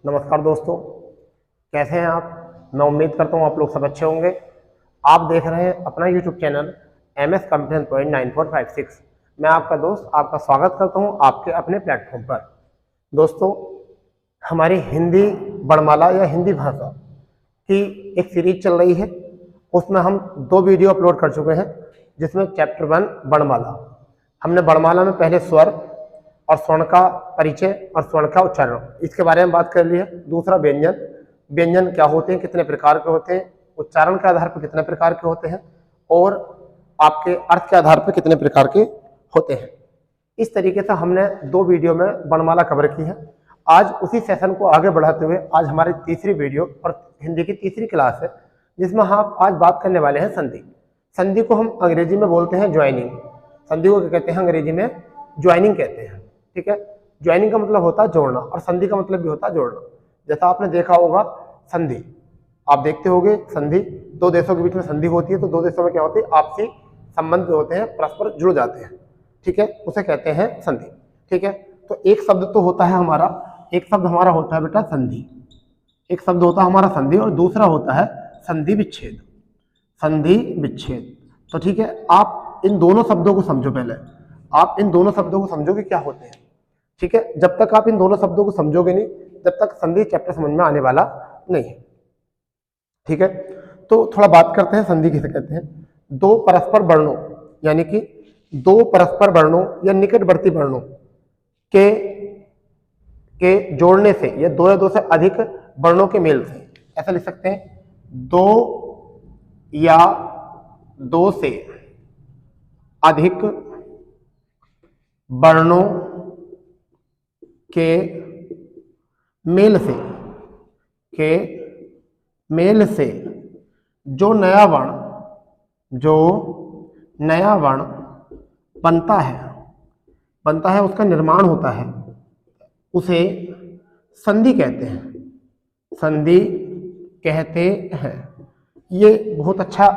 नमस्कार दोस्तों, कैसे हैं आप। मैं उम्मीद करता हूं आप लोग सब अच्छे होंगे। आप देख रहे हैं अपना YouTube channel MS computer point 9456। मैं आपका दोस्त आपका स्वागत करता हूं आपके अपने प्लेटफॉर्म पर। दोस्तों, हमारी हिंदी वर्णमाला या हिंदी भाषा की एक सीरीज चल रही है। उसमें हम 2 वीडियो अपलोड कर चुके हैं, जिसमें चैप्टर 1 वर्णमाला। हमने वर्णमाला में पहले स्वर और स्वर्ण का परिचय और स्वर्ण का उच्चारण, इसके बारे में बात कर ली है। दूसरा व्यंजन, व्यंजन क्या होते हैं, कितने प्रकार के होते हैं, उच्चारण के आधार पर कितने प्रकार के होते हैं और आपके अर्थ के आधार पर कितने प्रकार के होते हैं। इस तरीके से हमने 2 वीडियो में वर्णमाला कवर की है। आज उसी सेशन को आगे बढ़ाते हुए आज हमारी तीसरी वीडियो और हिंदी की तीसरी क्लास है, जिसमें हम आज बात करने वाले हैं संधि। संधि को हम अंग्रेजी में बोलते हैं ज्वाइनिंग। संधि को क्या कहते हैं, अंग्रेजी में ज्वाइनिंग कहते हैं। ठीक है, ज्वाइनिंग का मतलब होता है जोड़ना और संधि का मतलब भी होता है जोड़ना। जैसा आपने देखा होगा संधि, आप देखते होंगे संधि 2 देशों के बीच में संधि होती है, तो 2 देशों में क्या होती है, आपसी संबंध जो होते हैं परस्पर जुड़ जाते हैं। ठीक है, उसे कहते हैं संधि। ठीक है, तो एक शब्द तो होता है हमारा, एक शब्द हमारा होता है बेटा संधि। एक शब्द होता है हमारा संधि और दूसरा होता है संधि विच्छेद। संधि विच्छेद। तो ठीक है, आप इन दोनों शब्दों को समझो। पहले आप इन दोनों शब्दों को समझो कि क्या होते हैं। ठीक है, जब तक आप इन दोनों शब्दों को समझोगे नहीं, जब तक संधि चैप्टर समझ में आने वाला नहीं है। ठीक है, तो थोड़ा बात करते हैं संधि किसे कहते हैं। 2 परस्पर वर्णों यानी कि 2 परस्पर वर्णों या निकटवर्ती वर्णों के जोड़ने से या 2 से अधिक वर्णों के मेल से, ऐसा लिख सकते हैं 2 या 2 से अधिक वर्णों के मेल से जो नया वर्ण बनता है उसका निर्माण होता है, उसे संधि कहते हैं। संधि कहते हैं। ये बहुत अच्छा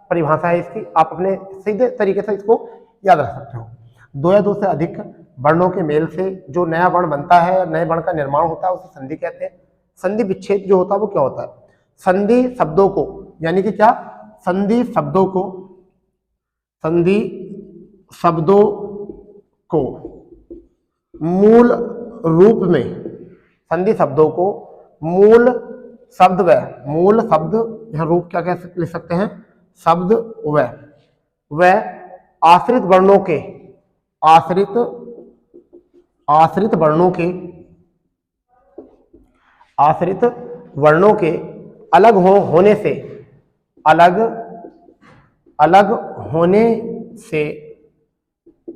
परिभाषा है इसकी, आप अपने सीधे तरीके से इसको याद रख सकते हो। 2 या 2 से अधिक वर्णों के मेल से जो नया वर्ण बनता है, नए वर्ण का निर्माण होता है, उसे संधि कहते हैं। संधि विच्छेद जो होता है वो क्या होता है, संधि शब्दों को यानी कि क्या, संधि शब्दों को मूल रूप में, संधि शब्दों को मूल शब्द, यहाँ रूप क्या कह लिख सकते हैं, शब्द व आश्रित वर्णों के अलग होने से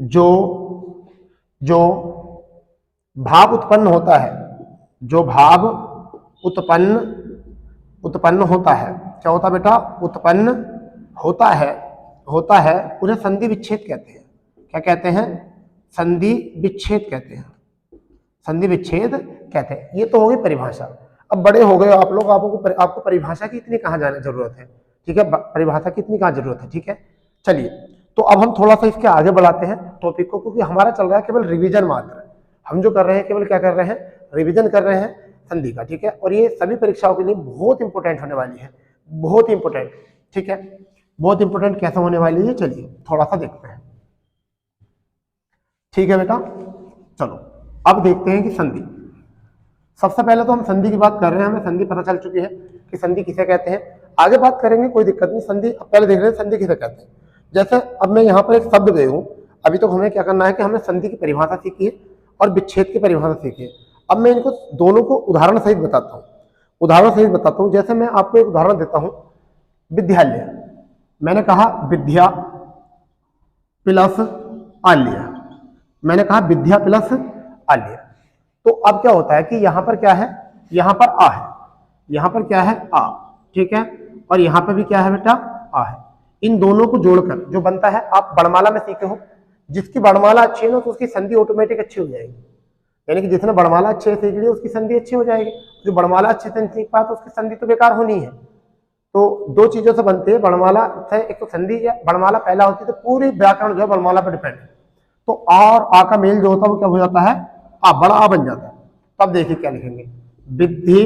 जो भाव उत्पन्न होता है, जो भाव उत्पन्न होता है, क्या होता है बेटा, उत्पन्न होता है उन्हें संधि विच्छेद कहते हैं। क्या कहते हैं, संधि विच्छेद कहते हैं। संधि विच्छेद कहते हैं। ये तो हो गई परिभाषा। अब बड़े हो गए आप लोग, आपको परिभाषा की इतनी कहाँ जाने जरूरत है। ठीक है, परिभाषा की इतनी कहाँ जरूरत है। ठीक है, चलिए तो अब हम थोड़ा सा इसके आगे बढ़ाते हैं टॉपिक को, क्योंकि हमारा चल रहा है केवल रिवीजन मात्र। हम जो कर रहे हैं केवल क्या कर रहे हैं, रिवीजन कर रहे हैं संधि का। ठीक है, और ये सभी परीक्षाओं के लिए बहुत इंपॉर्टेंट होने वाली है, बहुत इंपॉर्टेंट। ठीक है, बहुत इंपॉर्टेंट कैसे होने वाली है, चलिए थोड़ा सा देखते हैं। ठीक है बेटा, चलो अब देखते हैं कि संधि। सबसे पहले तो हम संधि की बात कर रहे हैं, हमें संधि पता चल चुकी है कि संधि किसे कहते हैं। आगे बात करेंगे, कोई दिक्कत नहीं। संधि पहले देख रहे हैं संधि किसे कहते हैं। जैसे अब मैं यहाँ पर एक शब्द दे दूं, अभी तो हमें क्या करना है कि हमने संधि की परिभाषा सीखी है और विच्छेद की परिभाषा सीखी है। अब मैं इनको दोनों को उदाहरण सहित बताता हूँ। जैसे मैं आपको एक उदाहरण देता हूँ, विद्यालय। मैंने कहा विद्या प्लस आल्य, मैंने कहा विद्या प्लस आल्य। तो अब क्या होता है कि यहाँ पर क्या है, यहाँ पर आ है, यहाँ पर क्या है, आ। ठीक है, और यहाँ पर भी क्या है बेटा, आ है। इन दोनों को जोड़कर जो बनता है, आप वर्णमाला में सीखे हो, जिसकी वर्णमाला अच्छी है ना तो उसकी संधि ऑटोमेटिक अच्छी हो जाएगी। यानी कि जिसने वर्णमाला अच्छे से सीख ली उसकी संधि अच्छी हो जाएगी। जो वर्णमाला अच्छे से नहीं सीख पाया तो उसकी संधि तो बेकार होनी है। तो 2 चीजों से बनती है वर्णमाला से, एक तो संधि या वर्णमाला पहला होती है तो पूरी व्याकरण जो है वर्णमाला पर डिपेंड है। तो आ और आ का मेल जो होता है वो क्या हो जाता है, आ, बड़ा आ बन जाता है। तब देखिए क्या लिखेंगे, विद्धि,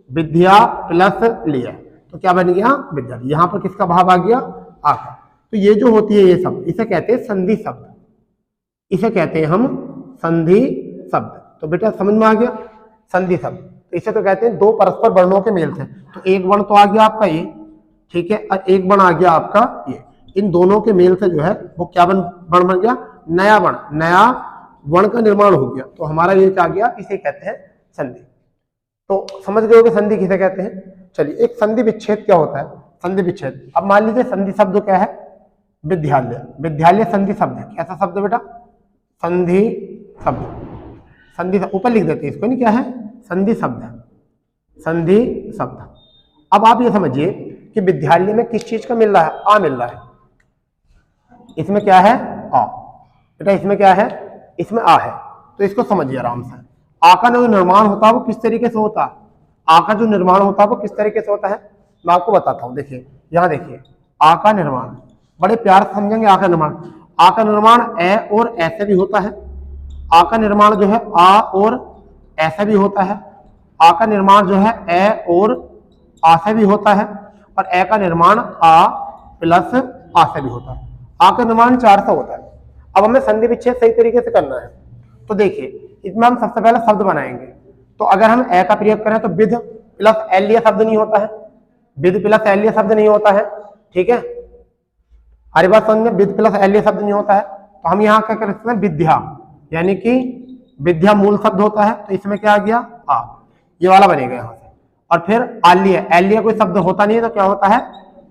विद्या प्लस लिया, तो क्या बन गया विद्यालय। यहां पर किसका भाव आ गया आ का। तो ये जो होती है ये शब्द, इसे कहते हैं संधि शब्द, इसे कहते हैं हम संधि शब्द। तो बेटा समझ में आ गया संधि शब्द। तो इसे तो कहते हैं दो परस्पर वर्णों के मेल से। तो एक वर्ण तो आ गया आपका ये, ठीक है, और एक वर्ण आ गया आपका ये। इन दोनों के मेल से जो है वो क्या वर्ण बन गया, नया वर्ण, नया वर्ण का निर्माण हो गया। तो हमारा ये क्या गया, इसे कहते हैं संधि। तो समझ गए हो कि संधि किसे कहते हैं। चलिए एक संधि विच्छेद क्या होता है, संधि विच्छेद। अब मान लीजिए संधि शब्द क्या है, विद्यालय, विद्यालय संधि शब्द है। कैसा शब्द है बेटा, संधि शब्द, संधि ऊपर लिख देते हैं इसको, नहीं क्या है, संधि शब्द है, संधि शब्द। अब आप ये समझिए कि विद्यालय में किस चीज का मिल रहा है, आ मिल रहा है। इसमें क्या है आ, बेटा इसमें क्या है, इसमें आ है। तो इसको समझिए आराम से। आ का जो निर्माण होता है वो किस तरीके से होता है, आ का जो निर्माण होता है वो किस तरीके से होता है, मैं आपको बताता हूं। देखिए यहां देखिए, आ का निर्माण बड़े प्यार से समझेंगे। आ का निर्माण, आ का निर्माण ए और ऐसे भी होता है। आ का निर्माण जो है आ और ऐसे भी होता है। आ का निर्माण जो है ए और आ से भी होता है। और ए का निर्माण आ प्लस आ से भी होता है। आ का निर्माण 4 से होता है। अब हमें संधि विच्छेद सही तरीके से करना है। तो देखिए इसमें हम सबसे पहले शब्द बनाएंगे। तो अगर हम ए का प्रयोग करें तो विद प्लस एल्य शब्द नहीं होता है, विद प्लस एल्य शब्द नहीं होता है, ठीक है। हमारी बात समझ में, विद प्लस एल्य शब्द नहीं होता है। तो हम यहाँ क्या कर सकते हैं, विद्या, यानी कि विद्या मूल शब्द होता है। तो इसमें क्या आ गया आ, ये वाला बनेगा यहाँ से। और फिर आल्य, एल्य कोई शब्द होता नहीं है तो क्या होता है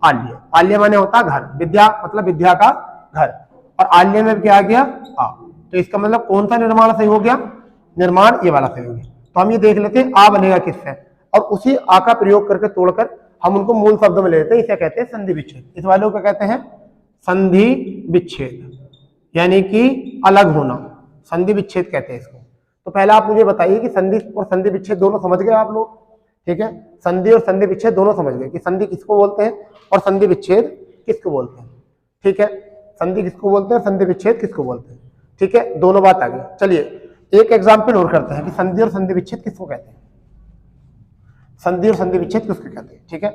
आल्य, आल्य माने होता है घर, विद्या मतलब विद्या का घर। और आल्य में क्या आ गया आ। तो इसका मतलब कौन सा निर्माण सही हो गया, निर्माण ये वाला सही हो गया। तो हम ये देख लेते हैं आ बनेगा किससे, और उसी आ का प्रयोग करके तोड़कर हम उनको मूल शब्द में ले लेते हैं। इसे कहते हैं संधि विच्छेद। इस वाले को क्या कहते हैं, संधि विच्छेद, यानी कि अलग होना, संधि विच्छेद कहते हैं इसको। तो पहले आप मुझे बताइए कि संधि और संधि विच्छेद दोनों समझ गए आप लोग, ठीक है। संधि और संधि विच्छेद दोनों समझ गए कि संधि किसको बोलते हैं और संधि विच्छेद किसको बोलते हैं, ठीक है। संधि किसको बोलते हैं, संधि विच्छेद किसको बोलते हैं, ठीक है। दोनों बात आ गई। चलिए एक एग्जाम्पल और करते हैं कि संधि और संधि विच्छेद किसको कहते हैं, संधि और संधि विच्छेद किसको कहते हैं, ठीक है।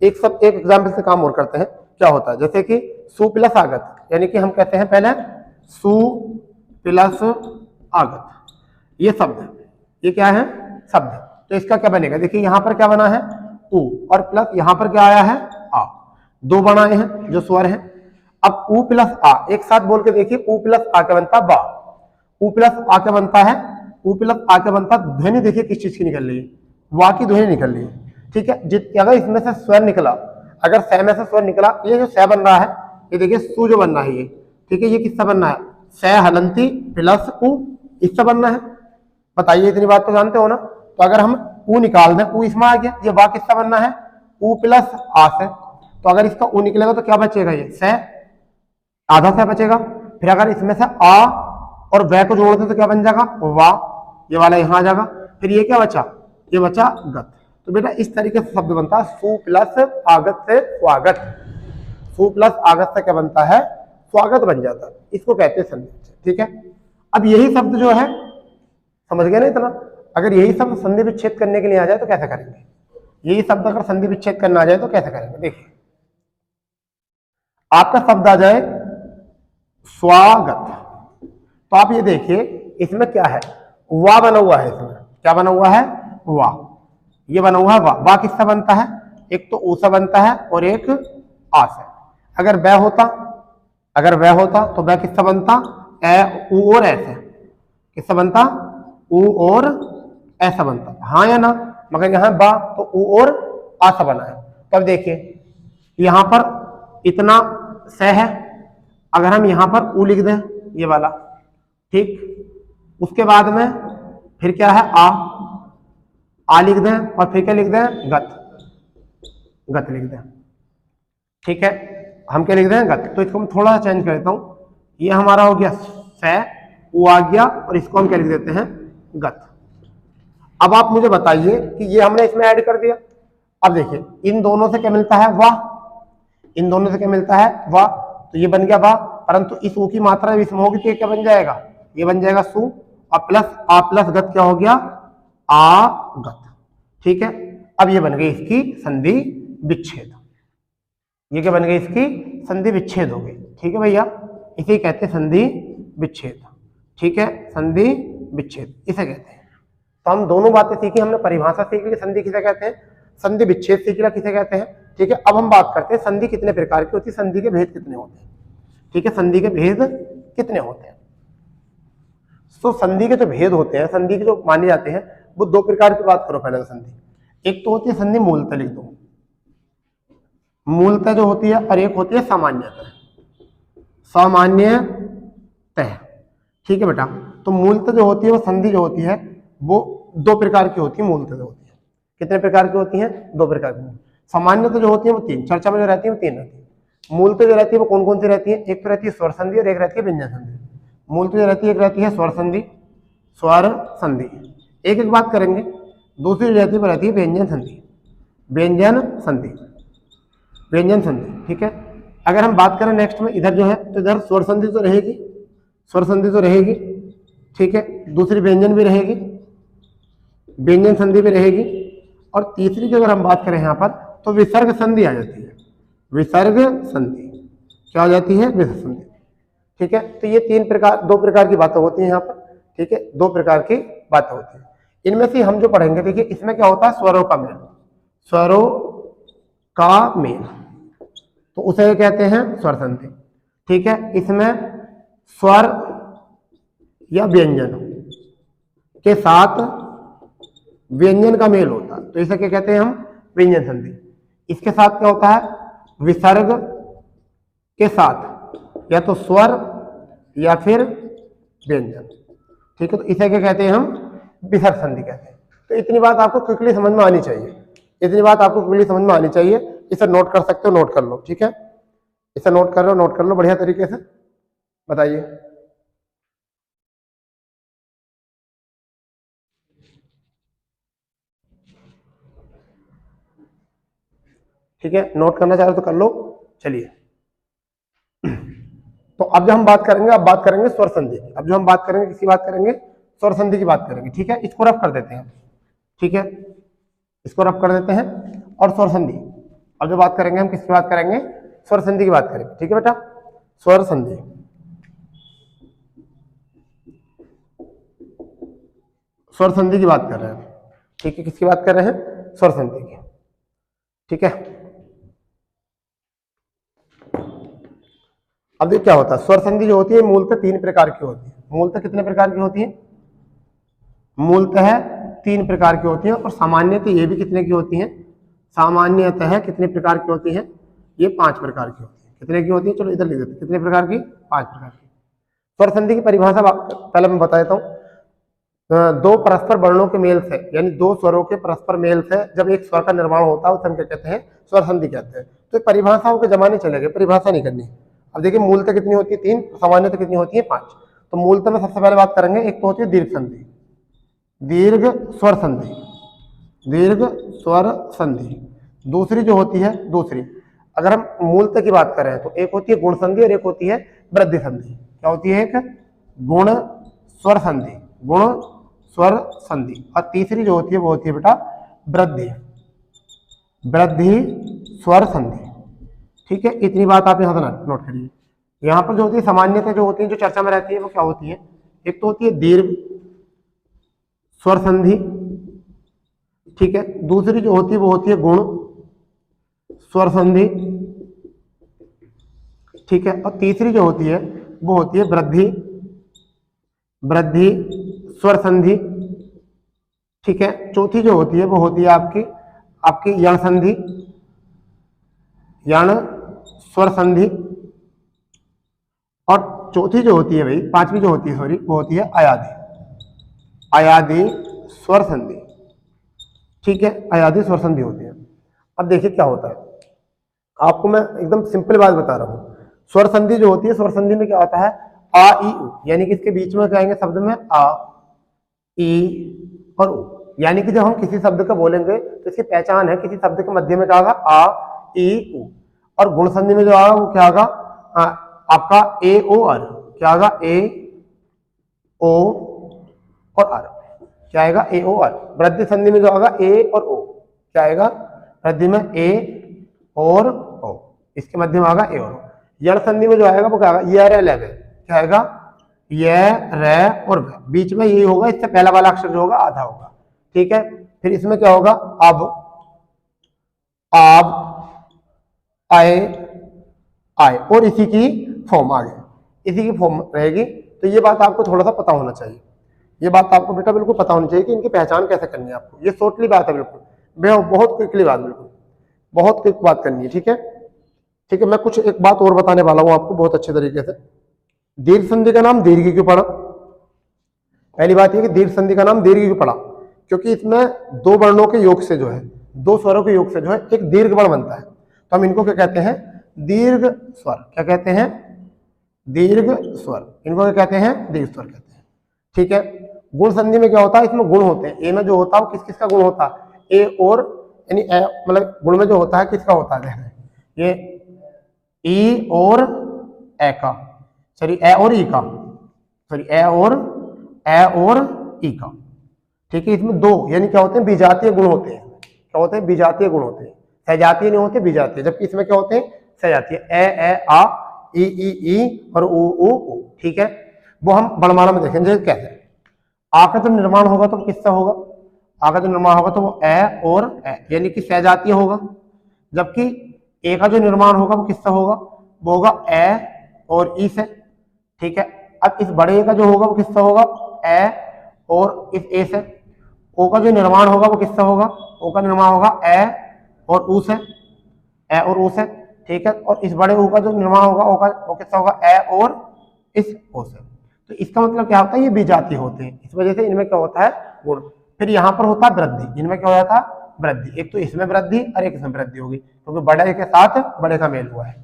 एक एग्जाम्पल से काम और करते हैं। क्या होता है, जैसे कि सु प्लस आगत, यानी कि हम कहते हैं पहले सु प्लस आगत, ये शब्द है, ये क्या है शब्द है। तो इसका क्या बनेगा, देखिए यहां पर क्या बना है उ, और प्लस यहां पर क्या आया है आ, दो बनाए हैं जो स्वर हैं। अब उ प्लस आ एक साथ बोल के देखिए, उ प्लस आ क्या बनता है बा, उ प्लस आ क्या बनता है, उ प्लस आ क्या बनता है, ध्वनि देखिए किस चीज की निकल रही है, वा की ध्वनि निकल रही है, ठीक है। अगर इसमें से स्वर निकला, अगर स में से स्वर निकला, ये जो स बन रहा है, ये देखिए सु जो बन रहा है ये, ठीक है, ये किससे बनना है, स हलंती प्लस उ, इससे बनना है। बताइए इतनी बात तो जानते हो ना। तो अगर हम उ निकाल दें, उ इसमें आ गया, ये वा किससे बनना है, उ प्लस आ से। तो अगर इसका उ निकलेगा तो क्या बचेगा, ये स, आधा स बचेगा। फिर अगर इसमें से आ और वै को जोड़ दें तो क्या बन जाएगा वा, ये वाला यहाँ आ जाएगा। फिर ये क्या बचा, ये बचा गत। तो बेटा इस तरीके से शब्द बनता है सु प्लस आगत से स्वागत, सु प्लस आगत से क्या बनता है स्वागत बन जाता है, इसको कहते हैं संधि, ठीक है। अब यही शब्द जो है, समझ गए ना इतना, अगर यही शब्द संधि विच्छेद करने के लिए आ जाए तो कैसे करेंगे, यही शब्द अगर संधि विच्छेद करना आ जाए तो कैसे करेंगे। देखिए आपका शब्द आ जाए स्वागत, तो आप ये देखिए इसमें क्या है, वा बना हुआ है, इसमें क्या बना हुआ है वा, ये बना हुआ है वा। वा किससे बनता है, एक तो ऊ से बनता है और एक आ से। अगर वह होता, अगर वह होता तो वह किससे बनता, ए ऊ और ऐसे, किससे बनता ऊ और ऐसा बनता, हाँ या ना। मगर यहाँ बा तो ऊ और आ से बना है। तब देखिए यहां पर इतना स है, अगर हम यहां पर ऊ लिख दें ये वाला, ठीक, उसके बाद में फिर क्या है आ लिख दें, और फिर क्या लिख दें गत, गत लिख दें, ठीक है। हम क्या लिख दें गत। तो इसको हम थोड़ा सा चेंज कर देता हूं, ये हमारा हो गया स, ऊ आ गया, और इसको हम क्या लिख देते हैं गत। अब आप मुझे बताइए कि ये हमने इसमें ऐड कर दिया। अब देखिए इन दोनों से क्या मिलता है वाह, इन दोनों से क्या मिलता है वाह, तो ये बन गया वाह। परंतु इस ऊ की मात्रा इसमें होगी तो क्या बन जाएगा, ये बन जाएगा सु, और प्लस आ प्लस गत क्या हो गया आगत। ठीक है, अब ये बन गई इसकी संधि विच्छेद। ये क्या बन गई? इसकी संधि विच्छेद हो गई। ठीक है भैया, इसे कहते हैं संधि विच्छेद। ठीक है, संधि विच्छेद इसे कहते हैं। तो हम दोनों बातें सीखी, हमने परिभाषा सीख ली, संधि किसे कहते हैं, संधि विच्छेद सीख लिया किसे कहते हैं। ठीक है, अब हम बात करते हैं संधि कितने प्रकार की होती है, संधि के भेद कितने होते हैं। ठीक है, संधि के भेद कितने होते हैं। तो संधि के जो भेद होते हैं, संधि के जो माने जाते हैं, वो दो प्रकार की बात करो पहले तो संधि। एक तो होती है संधि मूलतः, लिख दो मूलतः जो होती है, और एक होती है सामान्यतः। सामान्यतः। ठीक है बेटा, तो मूलतः जो होती है वो संधि जो होती है वो दो प्रकार की होती है। मूलतः जो होती है कितने प्रकार की होती है? दो प्रकार की। सामान्यतः जो होती है वो तीन, चर्चा में जो रहती है वो तीन रहती है। मूलतः जो रहती है वो कौन कौन सी रहती है? एक तो रहती है स्वर संधि और एक रहती है व्यंजन संधि। मूलतः जो रहती है एक रहती है स्वर संधि, स्वर संधि एक एक बात करेंगे। दूसरी जो रहती है वो रहती है व्यंजन संधि, व्यंजन संधि, व्यंजन संधि। ठीक है, अगर हम बात करें नेक्स्ट में इधर जो है, तो इधर स्वर संधि तो रहेगी, स्वर संधि तो रहेगी। ठीक है, दूसरी व्यंजन भी रहेगी, व्यंजन संधि भी रहेगी। और तीसरी की अगर हम बात करें यहाँ पर, तो विसर्ग संधि आ जाती है। विसर्ग संधि क्या आ जाती है? विसर्ग संधि। ठीक है, तो ये तीन प्रकार, दो प्रकार की बातें होती हैं यहाँ पर। ठीक है, दो प्रकार की बातें होती हैं। इनमें से हम जो पढ़ेंगे, देखिए इसमें क्या होता है, स्वरों का मेल, स्वरों का मेल, तो उसे कहते हैं स्वर संधि। ठीक है, इसमें स्वर या व्यंजन के साथ व्यंजन का मेल होता है, तो इसे क्या कहते हैं हम? व्यंजन संधि। इसके साथ क्या होता है? विसर्ग के साथ या तो स्वर या फिर व्यंजन। ठीक है, तो इसे क्या कहते हैं हम? विसर्ग संधि कहते हैं। तो इतनी बात आपको क्विकली समझ में आनी चाहिए, इतनी बात आपको क्विकली समझ में आनी चाहिए। इसे नोट कर सकते हो, नोट कर लो। ठीक है, इसे नोट कर लो, नोट कर लो बढ़िया तरीके से। बताइए। ठीक है, नोट करना चाह रहे तो कर लो। चलिए, तो अब जो हम बात करेंगे, अब बात करेंगे स्वर संधि की। अब जो हम बात करेंगे, किसकी बात करेंगे? स्वर संधि की बात करेंगे। ठीक है, इसको रफ कर देते हैं। ठीक है, इसको रफ कर देते हैं। और स्वर संधि, अब जो बात करेंगे हम किसकी बात करेंगे? स्वर संधि की बात करेंगे। ठीक है बेटा, स्वर संधि, स्वर संधि की बात कर रहे हैं। ठीक है, किसकी बात कर रहे हैं? स्वर संधि की। ठीक है, अब देखिए क्या होता है, स्वर संधि जो होती है मूलतः तीन प्रकार की होती है। मूलतः कितने प्रकार की होती है? मूलतः तीन प्रकार की होती है। और सामान्यतः ये भी कितने की होती है? सामान्यतः कितने प्रकार की होती है? ये 5 प्रकार की होती है। कितने की होती है? चलो इधर लिख देते हैं, कितने प्रकार की? 5 प्रकार की। स्वर संधि की परिभाषा पहले मैं बता देता हूँ। दो परस्पर वर्णों के मेल से, यानी दो स्वरों के परस्पर मेल से जब एक स्वर का निर्माण होता है, उसे हम क्या कहते हैं? स्वर संधि कहते हैं। तो परिभाषाओं के जमाने चले गए, परिभाषा नहीं करनी। अब देखिए मूलतः कितनी होती है? 3, सामान्यतः कितनी होती है? 5। तो मूलतः में सबसे पहले बात करेंगे, एक तो होती है दीर्घ संधि, दीर्घ स्वर संधि, दीर्घ स्वर संधि। दूसरी जो होती है, दूसरी अगर हम मूलतः की बात करें तो एक होती है गुण संधि और एक होती है वृद्धि संधि। क्या होती है? एक गुण स्वर संधि, गुण स्वर संधि। और तीसरी जो होती है वो होती है बेटा वृद्धि, वृद्धि स्वर संधि। ठीक है, इतनी बात आप यहाँ से नोट करिए। यहाँ पर जो होती है सामान्यतः जो होती है, जो चर्चा में रहती है, वो क्या होती है? एक तो होती है दीर्घ स्वर संधि। ठीक है, दूसरी जो होती है वो होती है गुण स्वर संधि। ठीक है, और तीसरी जो होती है वो होती है वृद्धि, वृद्धि स्वर संधि। ठीक है, चौथी जो होती है वो होती है आपकी आपकी यण संधि, यण स्वर संधि। और चौथी जो होती है भाई, पांचवी जो होती है, सॉरी, वो होती है अयाधि, अयाधि स्वर संधि। ठीक है, अयाधि स्वर संधि होती है। अब देखिए क्या होता है, आपको मैं एकदम सिंपल बात बता रहा हूं। स्वर संधि जो होती है, स्वर संधि में क्या होता है? आ ई उ, यानी कि इसके बीच में कहेंगे शब्द में आ ई और उ। यानी कि जब हम किसी शब्द का बोलेंगे तो इसकी पहचान है, किसी शब्द के मध्य में क्या होगा? आ ई उ। और गुण संधि में जो आएगा वो क्या होगा? आपका ए ओ आर। क्या होगा? ए ओ और आर। क्या आएगा, ए ओ आर। वृद्धि संधि में जो आएगा ए और ओ, क्या आएगा, वृद्धि में ए और ओ, इसके मध्य में आएगा ए और ओ। यण संधि में जो आएगा वो क्या आएगा, ये रे ले, क्या आएगा, ये रे और वे, बीच में यही होगा, इससे पहला वाला अक्षर जो होगा आधा होगा, ठीक है। फिर इसमें क्या होगा, अब, आप, आए, आए, और इसी की फॉर्म आगे, इसी की फॉर्म रहेगी। तो ये बात आपको थोड़ा सा पता होना चाहिए, ये बात आपको बेटा बिल्कुल पता होनी चाहिए कि इनकी पहचान कैसे करनी है आपको। ये शॉर्टली बात है, बिल्कुल बहुत क्विकली बात, बिल्कुल बहुत क्विक बात करनी है, ठीक है। ठीक है, मैं कुछ एक बात और बताने वाला हूं आपको बहुत अच्छे तरीके से। दीर्घ संधि का नाम दीर्घ क्यों पड़ा? पहली बात यह कि दीर्घ संधि का नाम दीर्घ क्यों पड़ा, क्योंकि इसमें दो वर्णों के योग से जो है, दो स्वरों के योग से जो है एक दीर्घ वर्ण बनता है। तो हम इनको क्या कहते हैं, दीर्घ स्वर। क्या कहते हैं, दीर्घ स्वर। इनको क्या कहते हैं, दीर्घ स्वर कहते हैं, ठीक है। गुण संधि में क्या होता है, इसमें गुण होते हैं। ए में जो होता है वो किस किस का गुण होता है, ए और, यानी मतलब गुण में जो होता है किसका होता है, ये ई और ए का, सॉरी ए और ई का, सॉरी ए और ई का, ठीक है। इसमें दो यानी क्या होते हैं, विजातीय गुण होते हैं। क्या होते हैं, विजातीय गुण होते हैं, सजातीय नहीं होते, विजातीय। जबकि इसमें क्या होते हैं, सजातीय। ए आ, ई और उ, ठीक है। वो हम वर्णमाला में देखेंगे कैसे। आ का जब निर्माण होगा तो किससे होगा, आ का जो निर्माण होगा तो वो ए और ए, यानी कि सजातीय होगा। जबकि ए का जो निर्माण होगा वो किससे होगा, वो होगा ए और ई से, ठीक है। अब इस बड़े ए का जो होगा वो किससे होगा, ए और इस ए से। ओ का जो निर्माण होगा वो किससे होगा, ओ का निर्माण होगा ए और ऊ से, ए और ऊ से, ठीक है। और इस बड़े ऊ का जो निर्माण होगा वो किससे होगा, ए और इस ओ से। तो इसका मतलब क्या होता है, ये विजातीय होते हैं, इस वजह से इनमें क्या होता है, गुण। फिर यहाँ पर होता है वृद्धि, इनमें क्या हो जाता है, वृद्धि। एक तो इसमें वृद्धि और एक इसमें वृद्धि होगी, क्योंकि तो बड़े के साथ बड़े का मेल हुआ है,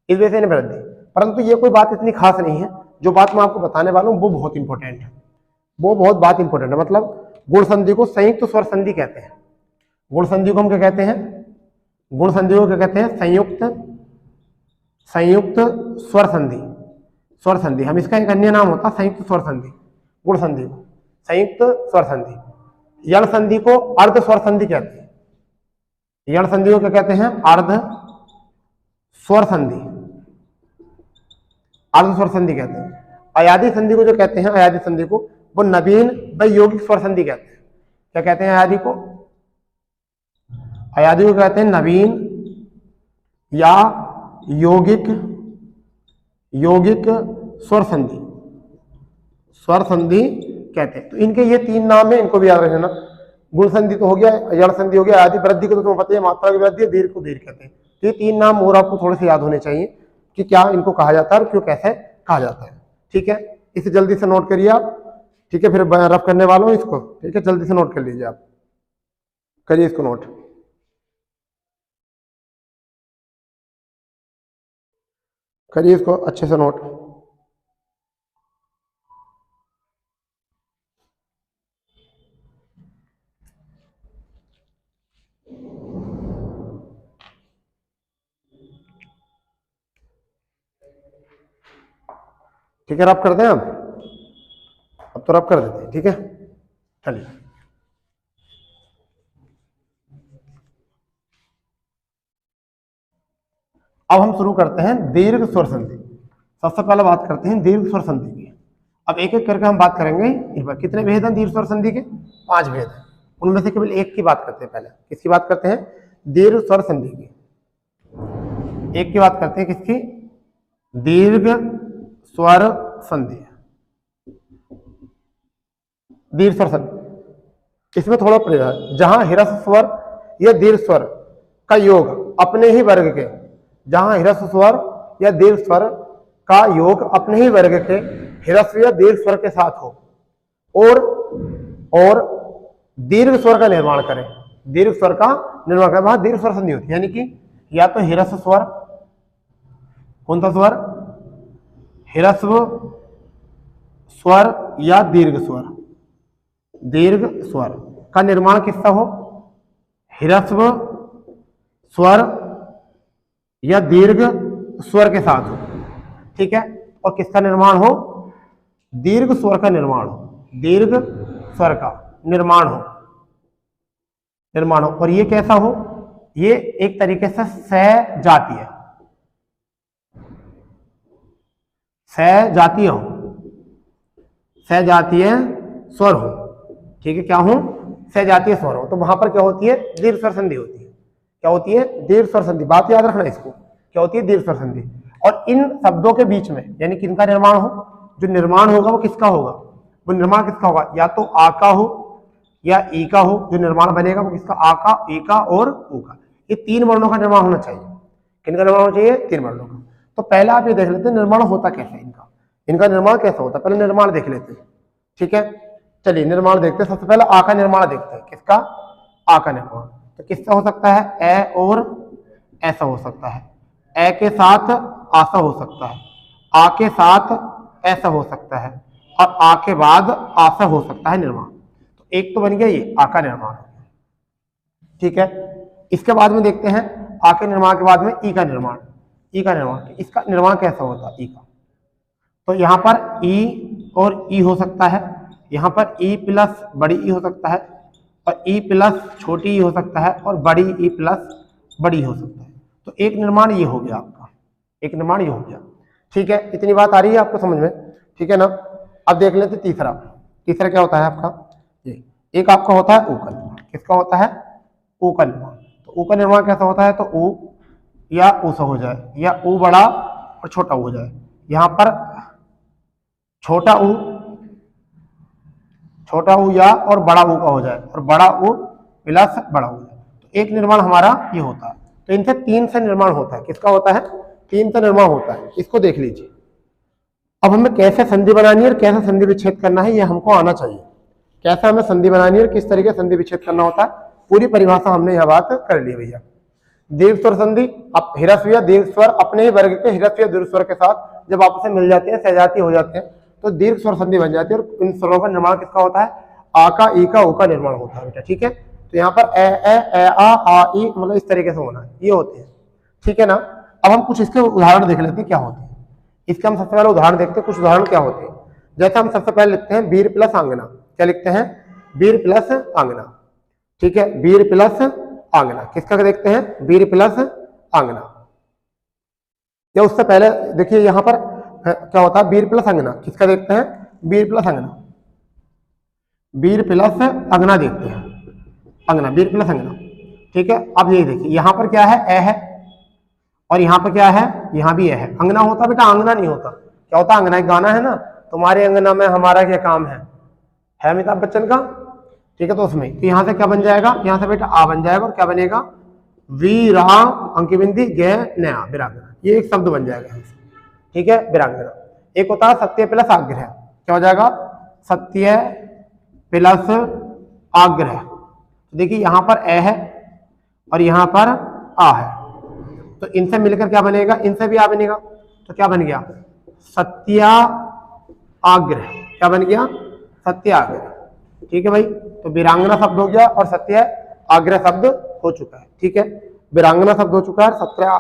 इस वजह से इन्हें वृद्धि। परंतु ये कोई बात इतनी खास नहीं है, जो बात मैं आपको बताने वाला हूँ वो बहुत इंपॉर्टेंट है, वो बहुत बात इंपॉर्टेंट है। मतलब गुण संधि को संयुक्त स्वर संधि कहते हैं। गुण संधि को हम क्या कहते हैं, गुण संधि को क्या कहते हैं, संयुक्त स्वर संधि। स्वर संधि, हम इसका एक अन्य नाम होता है संयुक्त स्वर संधि। गुण संधि को संयुक्त स्वर संधि। यण संधि को अर्ध स्वर संधि कहते हैं। यण संधि को क्या कहते हैं, अर्ध स्वर संधि, अर्ध स्वर संधि कहते हैं। अयादी संधि को जो कहते हैं, अयादी संधि को वो नवीन व यौगिक स्वर संधि कहते हैं। क्या कहते हैं अयादी को, अयादी को कहते हैं नवीन या यौगिक स्वर संधि, स्वर संधि कहते हैं। तो इनके ये तीन नाम है, इनको भी याद रखना। गुण संधि तो हो गया, यण संधि हो गया, आदि। वृद्धि को तो तुम्हें पता है, मात्रा की वृद्धि, दीर्घ को दीर्घ कहते हैं। तो ये तीन नाम और आपको थोड़े से याद होने चाहिए कि क्या इनको कहा जाता है और क्यों कैसे कहा जाता है, ठीक है। इसे जल्दी से नोट करिए आप, ठीक है। फिर रफ करने वाला हूं इसको, ठीक है, जल्दी से नोट कर लीजिए आप, करिए इसको नोट, करिए इसको अच्छे से नोट। ठीक है, रब कर दें अब तो रब कर देते हैं, ठीक है। चलिए, अब हम शुरू करते हैं दीर्घ स्वर संधि। सबसे पहले बात करते हैं दीर्घ स्वर संधि की। अब एक एक करके हम बात करेंगे इस बार। कितने भेद हैं दीर्घ स्वर संधि के, 5 भेद हैं। उनमें से केवल एक की बात करते हैं। पहले किसकी बात करते हैं, दीर्घ स्वर संधि की। एक की बात करते हैं, किसकी, दीर्घ स्वर संधि, दीर्घ स्वर संधि। इसमें थोड़ा प्रयोग, जहां ह्रस्व स्वर या दीर्घ स्वर का योग अपने ही वर्ग के, जहां ह्रस्व स्वर या दीर्घ स्वर का योग अपने ही वर्ग के ह्रस्व या दीर्घ स्वर के साथ हो और दीर्घ स्वर का निर्माण करें, दीर्घ स्वर का निर्माण करें, वहां दीर्घ स्वर संधि होती है। यानी कि या तो ह्रस्व स्वर, कौन सा स्वर, ह्रस्व स्वर या दीर्घ स्वर, दीर्घ स्वर का निर्माण किसका हो, ह्रस्व स्वर या दीर्घ स्वर के साथ हो, ठीक है। और किसका निर्माण हो, दीर्घ स्वर का निर्माण हो, दीर्घ स्वर का, निर्माण हो, निर्माण हो। और ये कैसा हो, ये एक तरीके से सजातीय, सजातीय हो, सजातीय स्वर हो, ठीक है, क्या हो, सजातीय स्वर हो। तो वहां पर क्या होती है, दीर्घ स्वर संधि होती है। क्या होती है, दीर्घ स्वर संधि। बात याद रखना इसको, क्या होती है, दीर्घ स्वर संधि। और इन शब्दों के बीच में यानी किनका निर्माण हो, जो निर्माण होगा वो किसका होगा, वो निर्माण किसका होगा, या तो आ का हो या ई का हो। जो निर्माण बनेगा वो किसका, आ का, ई का और ऊ का। ये तीन वर्णों का निर्माण होना चाहिए। किनका निर्माण होना चाहिए, तीन वर्णों का। तो पहले आप ये देख लेते हैं निर्माण होता कैसे इनका, इनका निर्माण कैसा होता है, पहले निर्माण देख लेते हैं, ठीक है। चलिए निर्माण देखते हैं। सबसे पहले आ का निर्माण देखते हैं। किसका, आ का निर्माण। तो किससे हो सकता है, ए और ऐसा हो सकता है, ए के साथ आसा हो सकता है, आ के साथ ऐसा हो सकता है, और आ के बाद आसा हो सकता है निर्माण। तो एक तो बन गया ये आ का निर्माण, ठीक है। इसके बाद में देखते हैं आ के निर्माण के बाद में ई का निर्माण। ई का निर्माण, इसका निर्माण कैसा होता है, ई का। तो यहाँ पर ई और ई हो सकता है, यहाँ पर ई प्लस बड़ी ई हो सकता है, और ई प्लस छोटी ई हो सकता है, और बड़ी ई प्लस बड़ी हो सकता है। तो एक निर्माण ये हो गया आपका, एक निर्माण ये हो गया, ठीक है। इतनी बात आ रही है आपको समझ में, ठीक है ना। अब देख लेते तीसरा। तीसरा क्या होता है आपका, ये एक आपका होता है ऊ का निर्माण। किसका होता है, ऊ का निर्माण। तो ऊ का निर्माण कैसा होता है, तो ऊ या ऊ सा हो जाए, या ऊ बड़ा और छोटा ऊ हो जाए। यहाँ पर छोटा ऊ या और बड़ा ऊ का हो जाए, और बड़ा ऊ प्लस बड़ा ऊ। तो एक निर्माण हमारा ये होता है। तो इनसे तीन से निर्माण होता है। किसका होता है, तीन से निर्माण होता है। इसको देख लीजिए। अब हमें कैसे संधि बनानी है और कैसे संधि विच्छेद करना है, ये हमको आना चाहिए। कैसे हमें संधि बनानी है और किस तरीके से संधि विच्छेद करना होता है, पूरी परिभाषा हमने यह बात कर ली भैया। दीर्घ स्वर संधि, अब ह्रस्व या दीर्घ स्वर अपने ही वर्ग के ह्रस्व या दीर्घ स्वर के साथ जब आपस में मिल जाते हैं, सहजाती हो जाते हैं, तो दीर्घ स्वर संधि बन जाती है। और इन स्वरों का निर्माण किसका होता है, आ का, ई का, ऊ का निर्माण होता है बेटा, ठीक है। तो यहाँ पर ए आ ई मतलब इस तरीके से होना है, ये होते हैं, ठीक है ना। अब हम कुछ इसके उदाहरण देख लेते हैं क्या होते हैं। इसके हम सबसे पहले उदाहरण देखते हैं, कुछ उदाहरण क्या होते हैं। जैसे हम सबसे पहले लिखते हैं वीर प्लस आंगना। क्या लिखते हैं, वीर प्लस आंगना, ठीक है। वीर प्लस आंगना किसका देखते हैं, वीर प्लस आंगना। या उससे पहले देखिए यहाँ पर क्या होता है, वीर प्लस अंगना। किसका देखते हैं, वीर प्लस अंगना। वीर प्लस अंगना देखते हैं, अंगना, वीर प्लस अंगना, ठीक है। अब ये देखिए यहाँ पर क्या है, ए है, और यहाँ पर क्या है, यहाँ भी ए है। अंगना होता बेटा, अंगना नहीं होता। क्या होता, अंगना एक गाना है ना, तुम्हारे अंगना में हमारा क्या काम है अमिताभ बच्चन का, ठीक है। तो उसमें तो यहाँ से क्या बन जाएगा, यहाँ से बेटा आ बन जाएगा, और क्या बनेगा, वीरा अंकी बिंदी गे नया वीरांगना। ये एक शब्द बन जाएगा, ठीक है, वीरांगना। एक होता है सत्य प्लस आग्रह। क्या हो जाएगा, सत्य प्लस आग्रह। देखिए यहाँ पर ए है और यहाँ पर आ है, तो इनसे मिलकर क्या बनेगा, इनसे भी आ बनेगा। तो क्या बन गया, सत्याग्रह। क्या बन गया, सत्याग्रह, ठीक है भाई। तो वीरांगना शब्द हो गया और सत्य आग्रह शब्द हो चुका है, ठीक है। वीरांगना शब्द हो चुका है,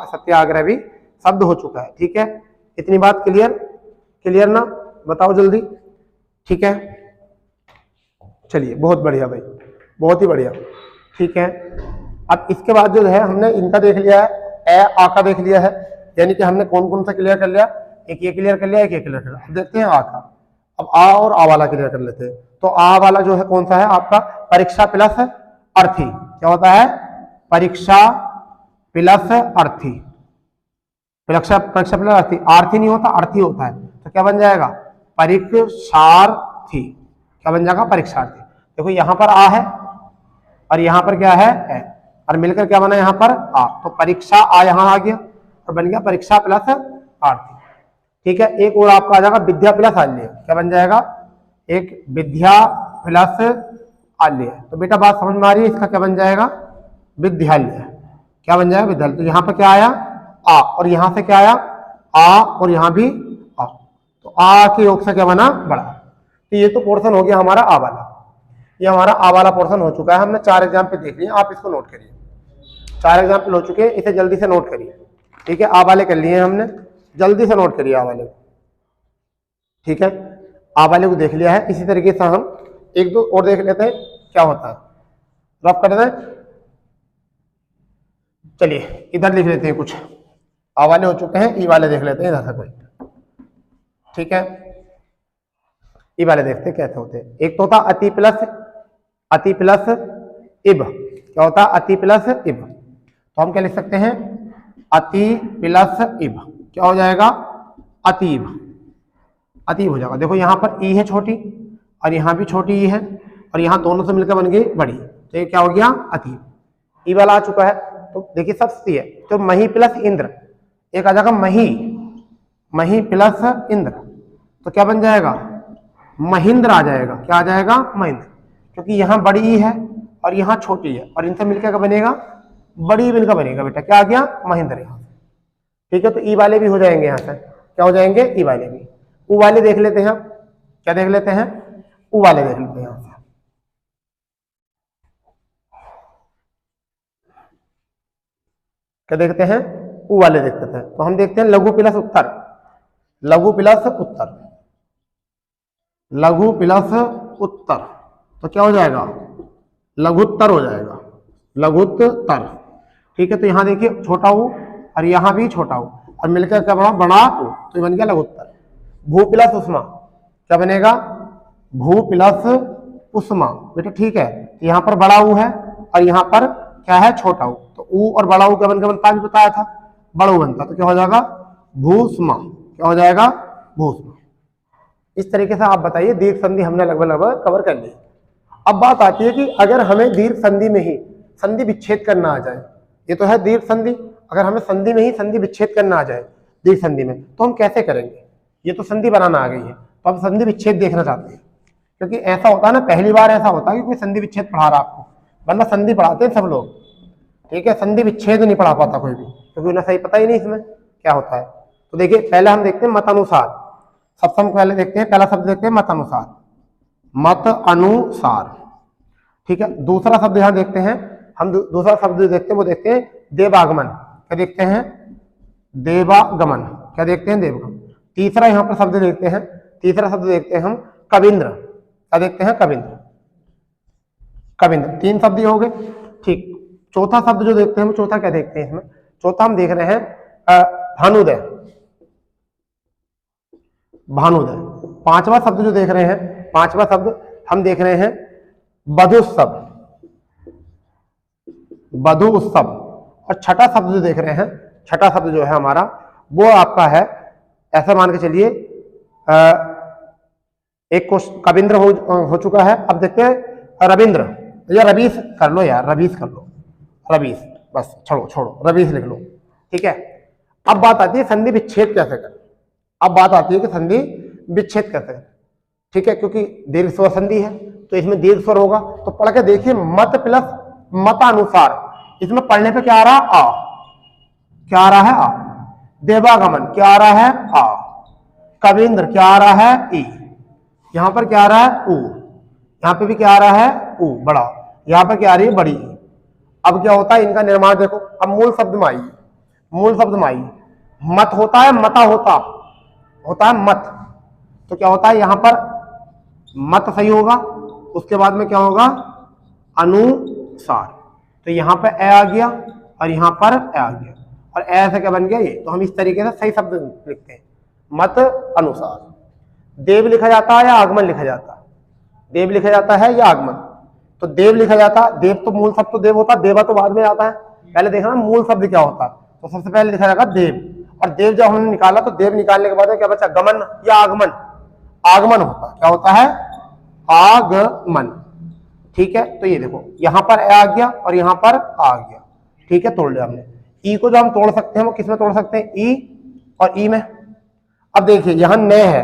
सत्याग्रह भी शब्द हो चुका है, ठीक है। इतनी बात क्लियर, क्लियर ना, बताओ जल्दी, ठीक है। चलिए बहुत बढ़िया भाई, बहुत ही बढ़िया, ठीक है। अब इसके बाद जो है हमने इनका देख लिया है, ए आ का देख लिया है, यानी कि हमने कौन कौन सा क्लियर कर लिया, एक ये क्लियर कर लिया, एक ये क्लियर कर लिया। देखते हैं आ का। अब आ और आ वाला क्लियर कर लेते हैं। तो आ वाला जो है कौन सा है आपका, परीक्षा प्लस अर्थी। क्या होता है, परीक्षा प्लस अर्थी, परीक्षा प्लस अर्थी। आर्थी नहीं होता, अर्थी होता है। तो क्या बन जाएगा, परीक्षार्थी। क्या बन जाएगा, परीक्षार्थी। देखो यहाँ पर आ है और यहाँ पर क्या है, और मिलकर क्या बना यहाँ पर आ। तो परीक्षा आ यहाँ आ गया और बन गया परीक्षा प्लस आर्थी, ठीक है। एक और आपका आ जाएगा विद्या प्लस आल्य। क्या बन जाएगा, एक विद्या प्लस आल्य। तो बेटा बात समझ में आ रही है, इसका क्या बन जाएगा, विद्यालय। क्या बन जाएगा, विद्यालय। तो यहाँ पर क्या आया, आ, और यहाँ से क्या आया, आ, और यहाँ भी आ। तो आ के योग से क्या बना, बड़ा। तो ये तो पोर्शन हो गया हमारा आ वाला। ये हमारा आ वाला पोर्शन हो चुका है। हमने 4 एग्जाम्पल देख लिए, आप इसको नोट करिए। 4 एग्जाम्पल हो चुके हैं, इसे जल्दी से नोट करिए, ठीक है। आ वाले कर लिए हमने, जल्दी से नोट करिए आ वाले को, ठीक है। आ वाले को देख लिया है। इसी तरीके से हम एक दो और देख लेते हैं क्या होता है, रफ कर दें। चलिए इधर लिख लेते हैं, कुछ आ वाले हो चुके हैं, ई वाले देख लेते हैं इधर से कोई। ठीक है, ई वाले देखते हैं कैसे होते हैं। एक तो होता अति प्लस इब। क्या होता है? अति प्लस इब। तो हम क्या लिख सकते हैं? अति प्लस इब क्या हो जाएगा? अतीब। अतीब हो जाएगा। देखो यहाँ पर ई है छोटी और यहाँ भी छोटी ई है और यहाँ दोनों से मिलकर बन गई बड़ी, तो ये क्या हो गया? अतीब। ई वाला आ चुका है। तो देखिए सब सी है, तो मही प्लस इंद्र, एक आ जाएगा मही प्लस इंद्र, तो क्या बन जाएगा? महेंद्र आ जाएगा। क्या आ जाएगा? महेंद्र, क्योंकि यहाँ बड़ी ई है और यहाँ छोटी है और इनसे मिलकर क्या बनेगा? बड़ी मिलकर बनेगा बेटा। क्या आ गया? महेंद्र यहाँ से। ठीक है, तो ई वाले भी हो जाएंगे यहाँ से। क्या हो जाएंगे? ई वाले भी। ऊ वाले देख लेते हैं। क्या देख लेते हैं? ऊ वाले देख लेते हैं यहाँ से। क्या देखते हैं? ऊ वाले देखते हैं। तो हम देखते हैं लघु प्लस उत्तर, लघु प्लस उत्तर, लघु प्लस उत्तर, तो क्या हो जाएगा? लघुत्तर हो जाएगा, लघुत्तर। ठीक है, तो यहां देखिए छोटा ऊ और यहां भी छोटा ऊ और मिलकर क्या बना? बड़ा ऊ, तो ये बन गया लघुत्तर। भू प्लस उष्मा क्या बनेगा? भू प्लस उष्मा बेटा। ठीक है, तो यहाँ पर बड़ा ऊ है और यहाँ पर क्या है? छोटा ऊ, तो ऊ और बड़ा ऊ क्या बनकर बनता है? बताया था बड़ा ऊ बनता, तो क्या हो जाएगा? भूष्मा। क्या हो जाएगा? भूष्मा। इस तरीके से आप बताइए, दीर्घ संधि हमने लगभग कवर कर ली। अब बात आती है कि अगर हमें दीर्घ संधि में ही संधि विच्छेद करना आ जाए, ये तो है दीर्घ संधि, अगर हमें संधि में ही संधि विच्छेद करना आ जाए दीर्घ संधि में, तो हम कैसे करेंगे? ये तो संधि बनाना आ गई है, तो हम संधि विच्छेद देखना चाहते हैं। क्योंकि ऐसा होता है ना, पहली बार ऐसा होता है कि कोई संधि विच्छेद पढ़ा रहा आपको, वरना संधि पढ़ाते हैं सब लोग। ठीक है, संधि विच्छेद नहीं पढ़ा पाता कोई भी, क्योंकि उन्हें सही पता ही नहीं इसमें क्या होता है। तो देखिए पहले हम देखते हैं मतानुसार। सबसे हम पहले देखते हैं, पहला शब्द देखते हैं मतानुसार, मत अनुसार। ठीक है, दूसरा शब्द यहां देखते हैं हम, दूसरा शब्द जो देखते हैं वो देखते हैं देवागमन। क्या देखते हैं? देवागमन। क्या देखते हैं? देवागमन। तीसरा यहां पर शब्द देखते हैं, तीसरा शब्द देखते हैं हम कविंद्र। क्या देखते हैं? कविंद्र, कविंद्र। तीन शब्द हो गए। ठीक, चौथा शब्द जो देखते हैं हम, चौथा क्या देखते हैं इसमें? चौथा हम देख रहे हैं भानुदय, भानुदय। पांचवा शब्द जो देख रहे हैं, पांचवा शब्द हम देख रहे हैं बधुत्सव, बधु उत्सव। और छठा शब्द जो देख रहे हैं, छठा शब्द जो है हमारा वो आपका है, ऐसा मान के चलिए एक को कविंद्र हो चुका है। अब देखते हैं रविंद्र, या रवीश कर लो यार, रवीश कर लो, रवीश, बस छोड़ो रवीश लिख लो। ठीक है, अब बात आती है संधि विच्छेद कैसे करें। अब बात आती है कि संधि विच्छेद कैसे करें। ठीक है, क्योंकि दीर्घ स्वर संधि है तो इसमें दीर्घ स्वर होगा, तो पढ़ के देखिए मत प्लस मतानुसार। इसमें पढ़ने पे क्या आ रहा? आ। क्या आ रहा है? आ। देवागमन क्या आ रहा है? आ। कविंद्र क्या आ रहा है? ई। यहां पर क्या आ रहा है? ऊ। यहां पे भी क्या आ रहा है? ऊ बड़ा। यहां पर क्या आ रही है? बड़ी। अब क्या होता है इनका निर्माण देखो। अब मूल शब्द में आइए, मूल शब्द में आइए। मत होता है, मता होता है मत, तो क्या होता है यहां पर? मत सही होगा, उसके बाद में क्या होगा? अनुसार। तो यहां पर ए आ गया और यहां पर ए आ गया, और ए से क्या बन गया? ये। तो हम इस तरीके से सही शब्द लिखते हैं, मत अनुसार। देव लिखा जाता है या आगमन लिखा जाता है? देव लिखा जाता है या आगमन? तो देव लिखा जाता, देव तो मूल शब्द तो देव होता, देवा तो बाद में आता है। पहले देखना मूल शब्द क्या होता है, तो सबसे पहले लिखा जाएगा देव। और देव जब हमने निकाला तो देव निकालने के बाद में क्या बचा? गमन या आगमन? आगमन होता। क्या होता है? आगमन। ठीक है, तो ये देखो यहां पर आ गया और यहां पर आ गया। ठीक है, तोड़ लिया हमने। ई को जो हम तोड़ सकते हैं वो किस में तोड़ सकते हैं? ई और ई में। अब देखिए यहां न है,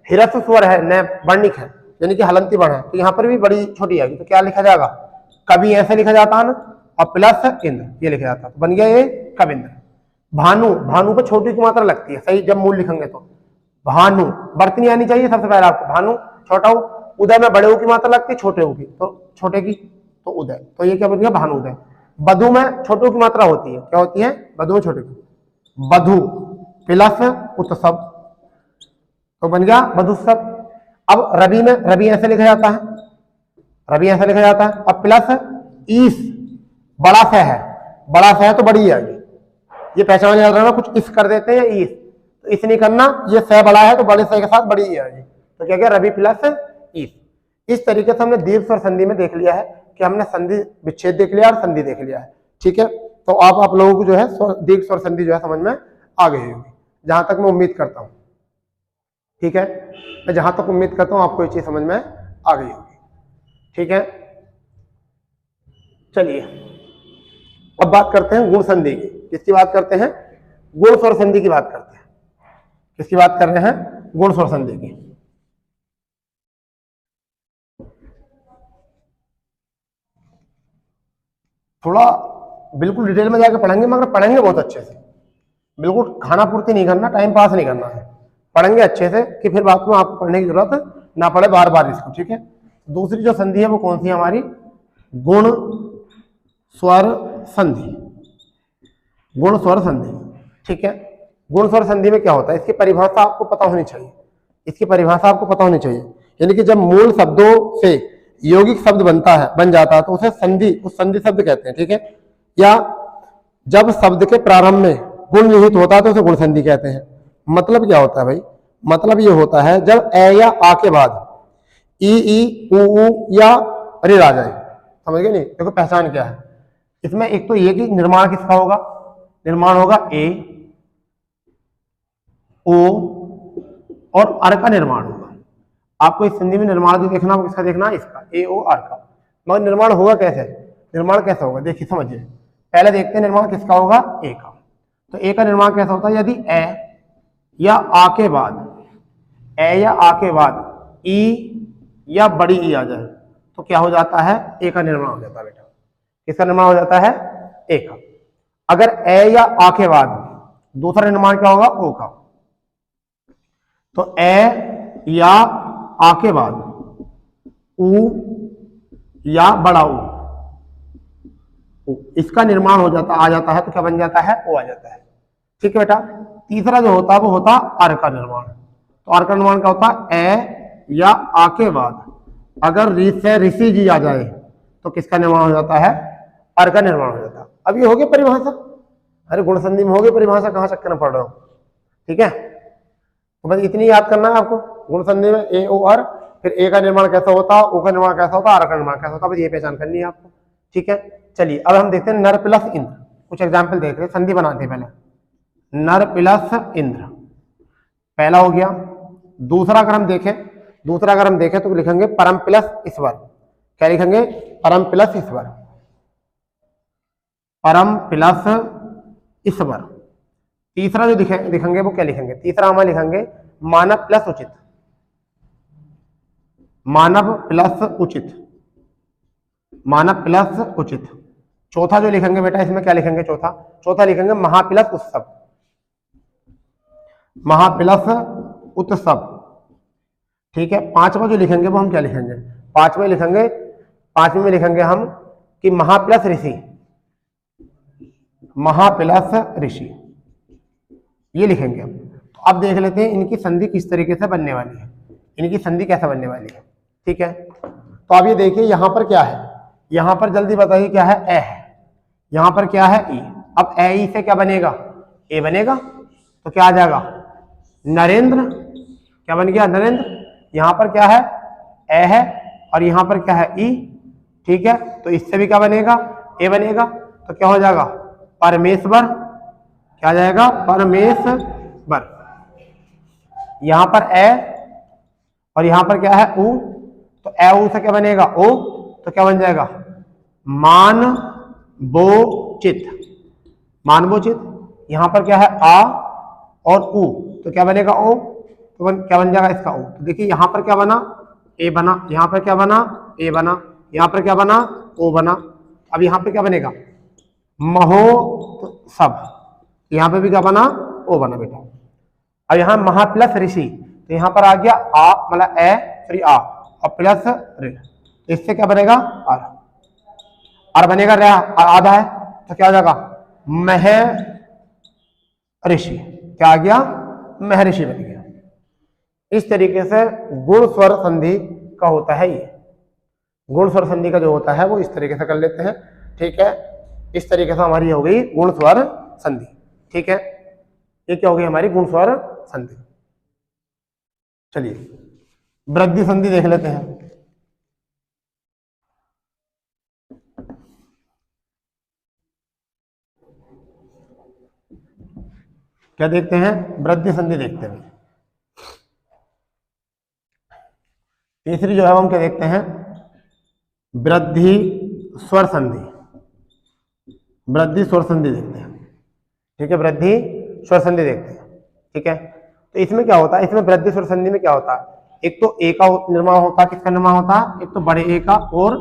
हिरस्व स्वर है, न वर्णिक है, यानी कि हलंती वर्ण है, तो यहां पर भी बड़ी छोटी आएगी, तो क्या लिखा जाएगा? कवि ऐसे लिखा जाता है ना, और प्लस इंद्र ये लिखा जाता है, तो बन गया ये कविंद्र। भानु, भानु पर छोटी की मात्रा लगती है, सही जब मूल लिखेंगे तो। भानु बर्तनी आनी चाहिए सबसे पहले आपको, भानु छोटा ऊ। उदय में बड़े ऊ की मात्रा लगती है, छोटे ऊ की, तो छोटे की तो उदय, तो ये क्या बन गया? भानुदय। बधु में छोटू की मात्रा होती है, क्या होती है? बधु में छोटे की, बधु प्लस उत्सव, तो बन गया बधुत्सव। अब रवि में, रवि ऐसे लिखा जाता है, रवि ऐसा लिखा जाता है। अब प्लस ईस, बड़ा स है, बड़ा स है तो बड़ी आएगी, ये पहचान याद रखना, कुछ इस कर देते हैं ईस, तो इस नहीं करना, ये स बड़ा है तो बड़े स के साथ बड़ी ई आएगी, तो क्या रवि प्लस ईस। इस तरीके से हमने दीर्घ स्वर संधि में देख लिया है कि हमने संधि विच्छेद देख लिया और संधि देख लिया है। ठीक है, तो आप लोगों को जो है दीर्घ स्वर संधि जो है समझ में आ गई होगी, जहां तक मैं उम्मीद करता हूं। ठीक है, मैं जहां तक उम्मीद करता हूं आपको ये चीज समझ में आ गई होगी। ठीक है, चलिए अब बात करते हैं गुण संधि की। किसकी बात करते हैं? गुण स्वर संधि की बात करते हैं। किसकी बात कर रहे हैं? गुण स्वर संधि की। थोड़ा बिल्कुल डिटेल में जाकर पढ़ेंगे, मगर पढ़ेंगे बहुत अच्छे से, बिल्कुल खाना पूर्ति नहीं करना, टाइम पास नहीं करना है, पढ़ेंगे अच्छे से कि फिर बाद में आपको पढ़ने की जरूरत ना पड़े बार बार इसको। ठीक है, दूसरी जो संधि है वो कौन सी है हमारी? गुण स्वर संधि। गुण स्वर संधि। ठीक है, गुण स्वर संधि में क्या होता है, इसकी परिभाषा आपको पता होनी चाहिए। इसकी परिभाषा आपको पता होनी चाहिए, यानी कि जब मूल शब्दों से यौगिक शब्द बनता है, बन जाता है, तो उसे संधि, उस संधि शब्द कहते हैं। ठीक है, या जब शब्द के प्रारंभ में गुण निहित होता है तो उसे गुण संधि कहते हैं। मतलब क्या होता है भाई? मतलब ये होता है जब ए या आ के बाद ई ऊ या ऋ आ जाए। समझ गए? नहीं, देखो पहचान क्या है इसमें, एक तो ये कि निर्माण किसका होगा? निर्माण होगा ए, ओ और अर का निर्माण होगा। आपको इस संधि में निर्माण जो देखना, वो किसका देखना है? इसका, ए ओ आर का। मगर निर्माण होगा कैसे? निर्माण कैसा होगा देखिए, समझिए। पहले देखते हैं निर्माण किसका होगा? ए का। तो ए का निर्माण कैसा होता है? यदि ए या आ के बाद, ए या आ के बाद ई या बड़ी ई आ जाए तो क्या हो जाता है? ए का निर्माण हो जाता है बेटा। किसका निर्माण हो जाता है? ए का। अगर ए या आ के बाद दूसरा निर्माण क्या होगा? ओ का। तो ए या आ के बाद ऊ या बड़ा ऊ, इसका निर्माण हो जाता, आ जाता है, तो क्या बन जाता है? ओ आ जाता है। ठीक है बेटा। तीसरा जो होता है वो होता अर का निर्माण। तो अर का निर्माण क्या होता? ए या आ के बाद अगर री से ऋषि जी आ जाए तो किसका निर्माण हो जाता है? अर का निर्माण हो जाता है। अब ये हो गई परिभाषा। अरे गुण संधि में हो गई परिभाषा, कहां चक्कर में पड़ रहा हूं? ठीक है, तो बस इतनी याद करना है आपको। गुण संधि में ए ओ अर, फिर ए का निर्माण कैसा होता, ओ का निर्माण कैसा होता, आर का निर्माण कैसा होता, बस ये पहचान करनी है आपको। ठीक है, चलिए अब हम देखते हैं नर प्लस इंद्र। कुछ एग्जाम्पल देख रहे हैं, संधि बनाते हैं पहले। नर प्लस इंद्र पहला हो गया। दूसरा अगर हम देखें तो लिखेंगे परम प्लस ईश्वर। क्या लिखेंगे? परम प्लस ईश्वर। परम प्लस ईश्वर। तीसरा जो लिखेंगे वो क्या लिखेंगे? तीसरा हमें लिखेंगे मानव प्लस उचित। मानव प्लस उचित। मानव प्लस उचित। चौथा जो लिखेंगे बेटा, इसमें क्या लिखेंगे? चौथा लिखेंगे महा प्लस उत्सव। महा प्लस उत्सव। ठीक है, पांचवा जो लिखेंगे वो हम क्या लिखेंगे? पांचवें में लिखेंगे हम कि महा प्लस ऋषि। महा प्लस ऋषि, ये लिखेंगे हम। तो अब देख लेते हैं इनकी संधि किस तरीके से बनने वाली है, इनकी संधि कैसा बनने वाली है। ठीक है, तो अब ये देखिए यहां पर क्या है, यहां पर जल्दी बताइए क्या है? ए है। यहां पर क्या है? ई। अब ए ई से क्या बनेगा? ए बनेगा। तो क्या आ जाएगा? नरेंद्र। क्या बन गया? नरेंद्र। यहां पर क्या है? ए है, और यहां पर क्या है? ई। ठीक है, तो इससे भी क्या बनेगा? ए बनेगा। तो क्या हो जाएगा? परमेश्वर। क्या आ जाएगा? परमेश्वर। यहां पर ए और यहां पर क्या है? ऊ। तो ए ऊ से क्या बनेगा? ओ। तो क्या बन जाएगा? मानवोचित। मानवोचित। यहां पर क्या है? आ और ऊ, तो क्या बनेगा? ओ। तो क्या बन जाएगा इसका? ओ। तो देखिए यहां पर क्या बना? ए बना। यहां पर क्या बना? ए बना। यहां पर क्या बना? ओ बना। अब यहां पर क्या बनेगा? महोत्सव। यहां पे भी क्या बना? ओ बना बेटा। अब यहां महा प्लस ऋषि, तो यहां पर आ गया आ, मतलब ए सॉरी आ, और प्लस ऋ, इससे क्या बनेगा? आर। आर बनेगा, रे आधा है, तो क्या हो जाएगा? मह ऋषि। क्या आ गया? महर्षि बन गया। इस तरीके से गुण स्वर संधि का होता है ये। गुण स्वर संधि का जो होता है वो इस तरीके से कर लेते हैं। ठीक है, इस तरीके से हमारी हो गई गुण स्वर संधि। ठीक है, ये क्या हो गई हमारी गुण स्वर संधि। चलिए वृद्धि संधि देख लेते हैं। क्या देखते हैं, वृद्धि संधि देखते हैं। तीसरी जो है हम क्या देखते हैं, वृद्धि स्वर संधि। वृद्धि स्वर संधि देखते हैं। ठीक है, वृद्धि स्वर संधि देखते हैं। ठीक है, तो इसमें क्या होता है, इसमें वृद्धि स्वर संधि में क्या होता है, एक तो ए का निर्माण होता है, किसका निर्माण होता है, एक तो बड़े ए का और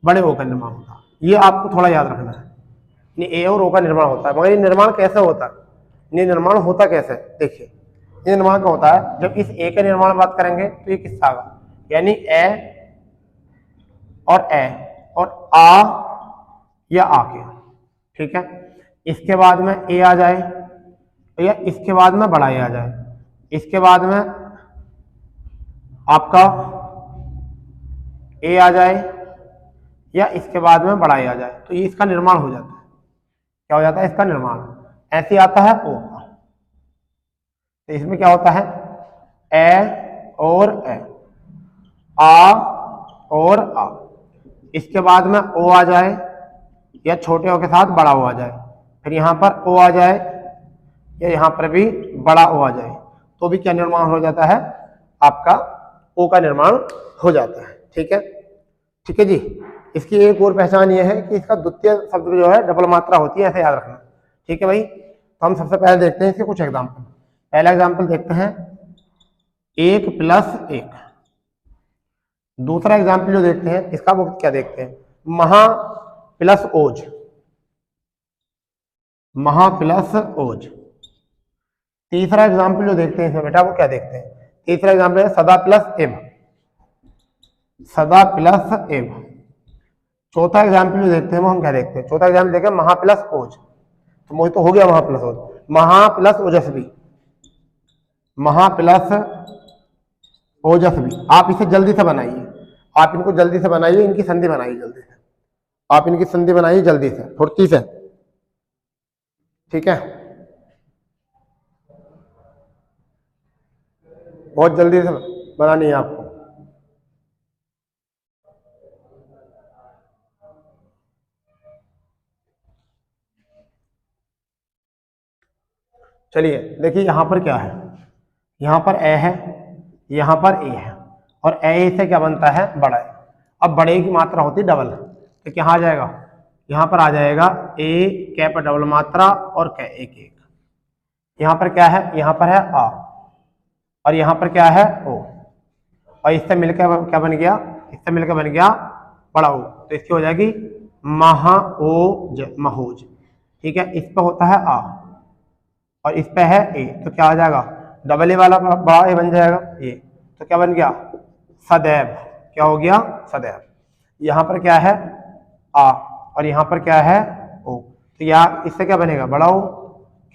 बड़े ओ का निर्माण होता है। ये आपको थोड़ा याद रखना है, ए और ओ का निर्माण होता है। मगर ये निर्माण कैसे होता है, ये निर्माण होता कैसे, देखिए ये निर्माण क्या होता है, जब इस ए का निर्माण बात करेंगे तो ये किसका आगा, यानी ए और आ या आ के। ठीक है, इसके बाद में ए आ जाए या इसके बाद में बड़ा ए आ जाए, इसके बाद में आपका ए आ जाए या इसके बाद में बड़ा ए आ जाए, तो ये इसका निर्माण हो जाता है। क्या हो जाता है, इसका निर्माण। ऐसे आता है ओ का, तो इसमें क्या होता है, ए और ए, आ और आ, इसके बाद में ओ आ जाए या छोटे ओ के साथ बड़ा ओ आ जाए, फिर यहां पर ओ आ जाए या यहां पर भी बड़ा ओ आ जाए, तो भी क्या निर्माण हो जाता है, आपका ओ का निर्माण हो जाता है। ठीक है, ठीक है जी। इसकी एक और पहचान ये है कि इसका द्वितीय शब्द जो है डबल मात्रा होती है, ऐसे याद रखना। ठीक है भाई, तो हम सबसे पहले देखते हैं इसके कुछ एग्जाम्पल। पहला एग्जाम्पल देखते हैं 1+1। दूसरा एग्जाम्पल जो देखते हैं इसका वो क्या देखते हैं, महा प्लस ओज। महा प्लस ओज। तीसरा एग्जाम्पल जो देखते हैं इसमें बेटा वो क्या देखते हैं, तीसरा एग्जाम्पल है सदा प्लस एम। सदा प्लस एम। चौथा एग्जाम्पल जो देखते हैं वो हम क्या देखते हैं, चौथा एग्जाम्पल देखते हैं महा प्लस ओज। तो मोहित तो हो गया महा प्लस ओज, महा प्लस ओजस्वी। महा प्लस ओजस्वी। आप इसे जल्दी से बनाइए, आप इनको जल्दी से बनाइए, इनकी संधि बनाइए जल्दी से, आप इनकी संधि बनाइए जल्दी से, फुर्ती से। ठीक है, बहुत जल्दी से बनानी है आपको। चलिए देखिए यहां पर क्या है, यहां पर ए है, यहां पर ए है, और ए से क्या बनता है, बड़ा है। अब बड़े की मात्रा होती है डबल, तो क्या आ जाएगा, यहां पर आ जाएगा ए कै पर डबल मात्रा और कै एक एक। यहां पर क्या है, यहां पर है आ, और यहां पर क्या है ओ, और इससे मिलकर क्या बन गया, इससे मिलकर बन गया बड़ा ओ, तो इसकी हो जाएगी महाओज, महोज। ठीक है, इस पर होता है आ और इस पे है ए, तो क्या आ जाएगा, डबल ए वाला बड़ा ए बन जाएगा ये, तो क्या बन गया, सदैव। क्या हो गया, सदैव। यहां पर क्या है आ और यहां पर क्या है ओ, तो यहाँ इससे क्या बनेगा, बड़ा ओ।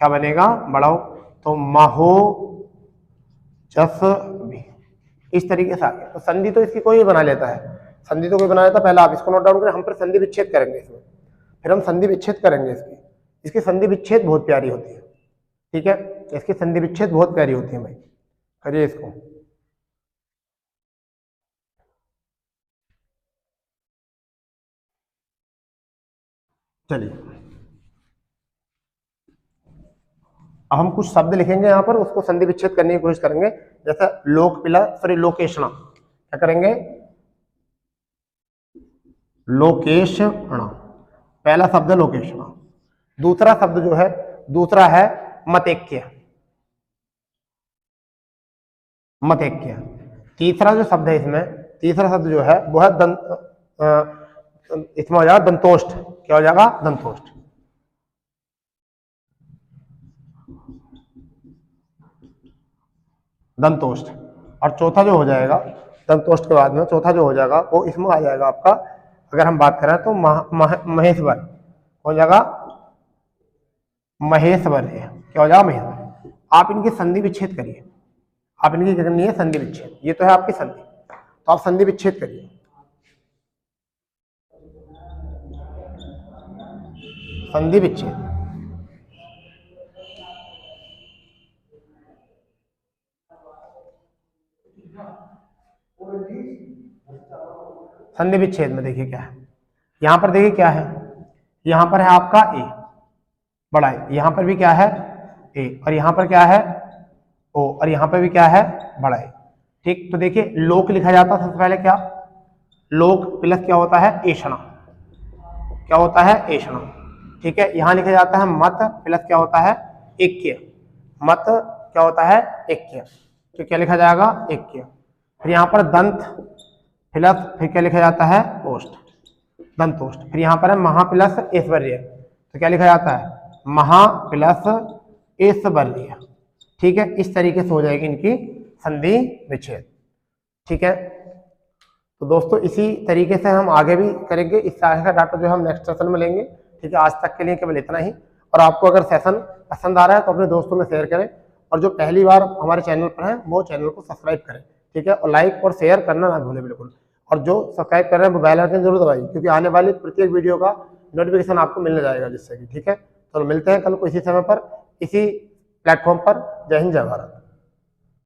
क्या बनेगा, बड़ा ओ। तो महो जसवी, इस तरीके से आ गया। तो संधि तो इसकी कोई बना लेता है, संधि तो कोई बना लेता है। पहले आप इसको नोट डाउन करें, हम फिर संधि विच्छेद करेंगे इसमें, फिर हम संधि विच्छेद करेंगे इसकी। इसकी संधि विच्छेद बहुत प्यारी होती है। ठीक है, इसकी संधि विच्छेद बहुत प्यारी होती है भाई, करिए इसको। चलिए अब हम कुछ शब्द लिखेंगे यहाँ पर, उसको संधि विच्छेद करने की कोशिश करेंगे। जैसे लोक पिला, सॉरी लोकेशणा, क्या करेंगे, लोकेशणा। पहला शब्द लोकेशणा। दूसरा शब्द जो है, दूसरा है मतेक्य, मतेक्य। तीसरा जो शब्द है इसमें, तीसरा शब्द जो है वो है इसमें हो जाएगा दंतोष्ठ। क्या हो जाएगा, दंतोष्ठ। दंतोष्ठ। और चौथा जो हो जाएगा, दंतोष्ठ के बाद में चौथा जो हो जाएगा वो इसमें आ जाएगा आपका, अगर हम बात करें तो महेश्वर हो जाएगा, महेश्वर है। क्या हो जाएगा, महेश्वर। आप इनकी संधि विच्छेद करिए, आप इनकी क्या करनी है, संधि विच्छेद। ये तो है आपकी संधि, तो आप संधि विच्छेद करिए। संधि विच्छेद। संधि विच्छेद में देखिए क्या है, यहां पर देखिए क्या है, यहां पर है आपका ए बड़ा ए, यहां पर भी क्या है ए, और यहां पर क्या है ओ, और यहां पर भी क्या है बड़ा ए। ठीक, तो देखिए लोक लिखा जाता है सबसे पहले क्या, लोक प्लस क्या होता है एषणा, क्या होता है एषणा। ठीक है, यहां लिखा जाता है मत प्लस क्या होता है ऐक्य, मत क्या होता है ऐक्य, तो क्या लिखा जाएगा ऐक्य। फिर यहाँ पर दंत प्लस फिर क्या लिखा जाता है ओष्ठ, दंतोष्ठ। फिर यहाँ पर है महा प्लस ऐश्वर्य, तो क्या लिखा जाता है महा प्लस ऐश्वर्य। ठीक है, इस तरीके से हो जाएगी इनकी संधि विच्छेद। ठीक है, तो दोस्तों इसी तरीके से हम आगे भी करेंगे, इस तरह का डाटा जो हम नेक्स्ट सेशन में लेंगे। ठीक है, आज तक के लिए केवल इतना ही, और आपको अगर सेशन पसंद आ रहा है तो अपने दोस्तों में शेयर करें, और जो पहली बार हमारे चैनल पर हैं वो चैनल को सब्सक्राइब करें। ठीक है, और लाइक और शेयर करना ना भूलें बिल्कुल, और जो सब्सक्राइब कर रहे हैं वो बेल आइकन जरूर दबाइए, क्योंकि आने वाली प्रत्येक वीडियो का नोटिफिकेशन आपको मिलने जाएगा जिससे कि। ठीक है, तो मिलते हैं कल को इसी समय पर, इसी प्लेटफॉर्म पर। जय हिंद, जय भारत।